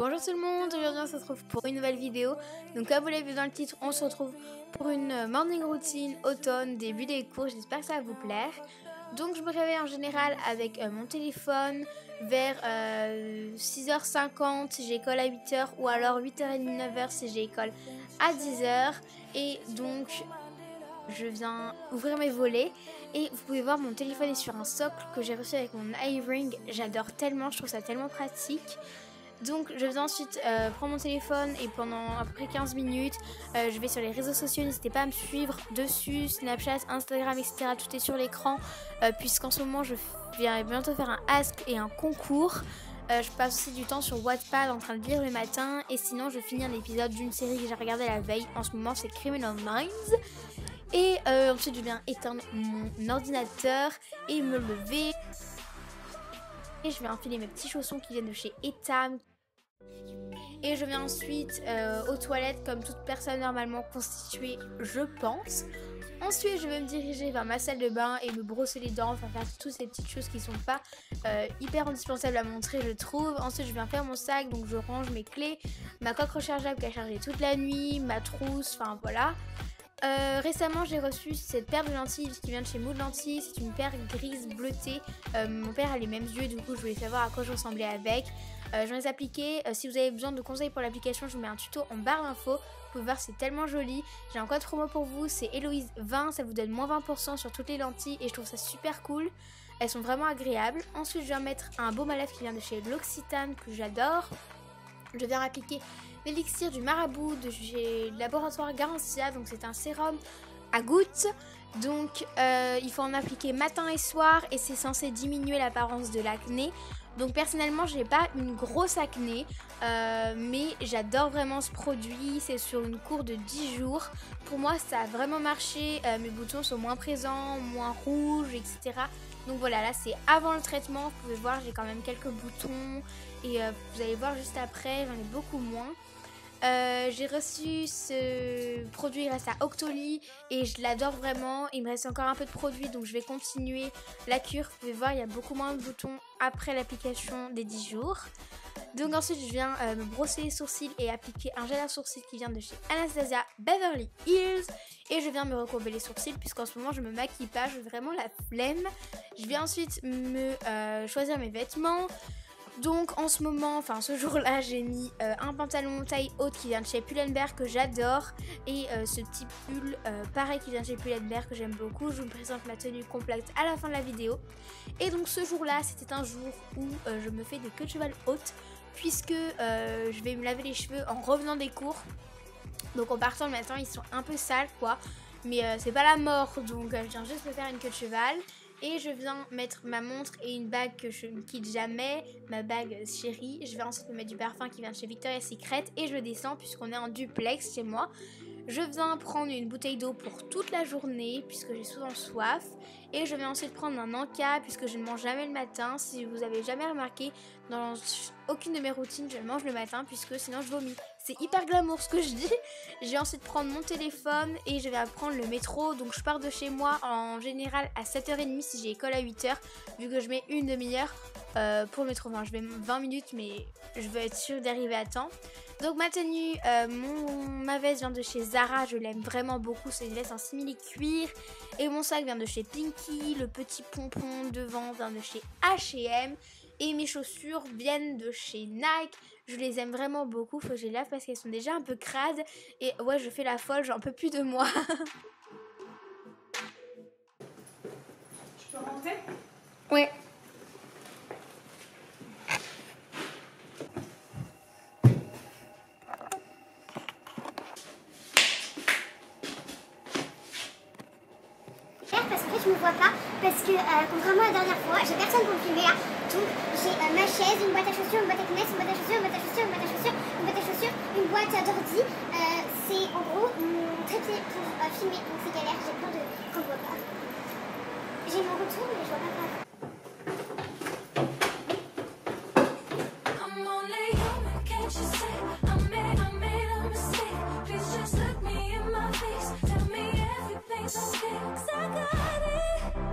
Bonjour tout le monde, aujourd'hui on se retrouve pour une nouvelle vidéo. Donc comme vous l'avez vu dans le titre, on se retrouve pour une morning routine automne, début des cours, j'espère que ça va vous plaire. Donc je me réveille en général avec mon téléphone vers 6h50 si j'ai école à 8h ou alors 8h30, 9h si j'ai école à 10h. Et donc je viens ouvrir mes volets et vous pouvez voir mon téléphone est sur un socle que j'ai reçu avec mon iRing. J'adore tellement, je trouve ça tellement pratique. Donc je vais ensuite prendre mon téléphone et pendant à peu près 15 minutes je vais sur les réseaux sociaux, n'hésitez pas à me suivre dessus, Snapchat, Instagram, etc. Tout est sur l'écran puisqu'en ce moment je viens bientôt faire un ask et un concours. Je passe aussi du temps sur Wattpad en train de lire le matin et sinon je finis un épisode d'une série que j'ai regardée la veille. En ce moment c'est Criminal Minds. Et ensuite je viens éteindre mon ordinateur et me lever. Et je vais enfiler mes petits chaussons qui viennent de chez Etam. Et je viens ensuite aux toilettes comme toute personne normalement constituée, je pense. Ensuite, je vais me diriger vers ma salle de bain et me brosser les dents, enfin faire toutes ces petites choses qui sont pas hyper indispensables à montrer, je trouve. Ensuite, je viens faire mon sac, donc je range mes clés, ma coque rechargeable qui a chargé toute la nuit, ma trousse, enfin voilà. Récemment j'ai reçu cette paire de lentilles qui vient de chez Mood Lentilles. C'est une paire grise bleutée. Mon père a les mêmes yeux, du coup je voulais savoir à quoi je ressemblais avec. J'en ai appliqué. Si vous avez besoin de conseils pour l'application, je vous mets un tuto en barre d'infos. Vous pouvez voir, c'est tellement joli. J'ai un code promo pour vous, c'est Héloïse 20, ça vous donne moins 20% sur toutes les lentilles et je trouve ça super cool. Elles sont vraiment agréables. Ensuite je viens mettre un baume à lèvres qui vient de chez L'Occitane que j'adore. Je viens appliquer l'élixir du marabout de chez Laboratoire Garantia, donc c'est un sérum à gouttes. Donc il faut en appliquer matin et soir et c'est censé diminuer l'apparence de l'acné. Donc personnellement j'ai pas une grosse acné mais j'adore vraiment ce produit. C'est sur une cour de 10 jours. Pour moi ça a vraiment marché, mes boutons sont moins présents, moins rouges, etc. Donc voilà, là c'est avant le traitement, vous pouvez voir j'ai quand même quelques boutons et vous allez voir juste après, j'en ai beaucoup moins. J'ai reçu ce produit grâce à Octoly et je l'adore vraiment. Il me reste encore un peu de produit donc je vais continuer la cure. Vous pouvez voir il y a beaucoup moins de boutons après l'application des 10 jours. Donc ensuite je viens me brosser les sourcils et appliquer un gel à sourcils qui vient de chez Anastasia Beverly Hills. Et je viens me recourber les sourcils puisqu'en ce moment je me maquille pas, j'ai vraiment la flemme. Je viens ensuite me choisir mes vêtements. Donc en ce moment, enfin ce jour-là, j'ai mis un pantalon taille haute qui vient de chez Pull&Bear que j'adore. Et ce petit pull pareil qui vient de chez Pull&Bear que j'aime beaucoup. Je vous présente ma tenue complète à la fin de la vidéo. Et donc ce jour-là, c'était un jour où je me fais des queues de cheval hautes. Puisque je vais me laver les cheveux en revenant des cours. Donc en partant le matin, ils sont un peu sales quoi. Mais c'est pas la mort, donc je viens juste me faire une queue de cheval. Et je viens mettre ma montre et une bague que je ne quitte jamais, ma bague chérie. Je vais ensuite me mettre du parfum qui vient de chez Victoria's Secret et je descends puisqu'on est en duplex chez moi. Je viens prendre une bouteille d'eau pour toute la journée puisque j'ai souvent soif. Et je vais ensuite prendre un Anka puisque je ne mange jamais le matin. Si vous avez jamais remarqué, dans aucune de mes routines, je mange le matin puisque sinon je vomis. C'est hyper glamour ce que je dis. Je vais ensuite prendre mon téléphone et je vais prendre le métro. Donc je pars de chez moi en général à 7h30 si j'ai école à 8h. Vu que je mets une demi-heure pour le métro. Enfin, je mets 20 minutes mais je veux être sûre d'arriver à temps. Donc ma tenue, ma veste vient de chez Zara. Je l'aime vraiment beaucoup. C'est une veste en simili cuir. Et mon sac vient de chez Pinky. Le petit pompon devant vient de chez H&M. Et mes chaussures viennent de chez Nike. Je les aime vraiment beaucoup. Faut que je les lave parce qu'elles sont déjà un peu crades. Et ouais, je fais la folle, j'en peux plus de moi. Je peux rentrer? Ouais. Parce qu'en fait je me vois pas, parce que contrairement à la dernière fois, j'ai personne pour me filmer là. Donc j'ai ma chaise, une boîte à chaussures, une boîte à Kleenex, une boîte à chaussures, une boîte à chaussures, une boîte à chaussures, une boîte à chaussures, une boîte d'ordi. C'est en gros mon trépied pour filmer, donc c'est galère, j'ai plein de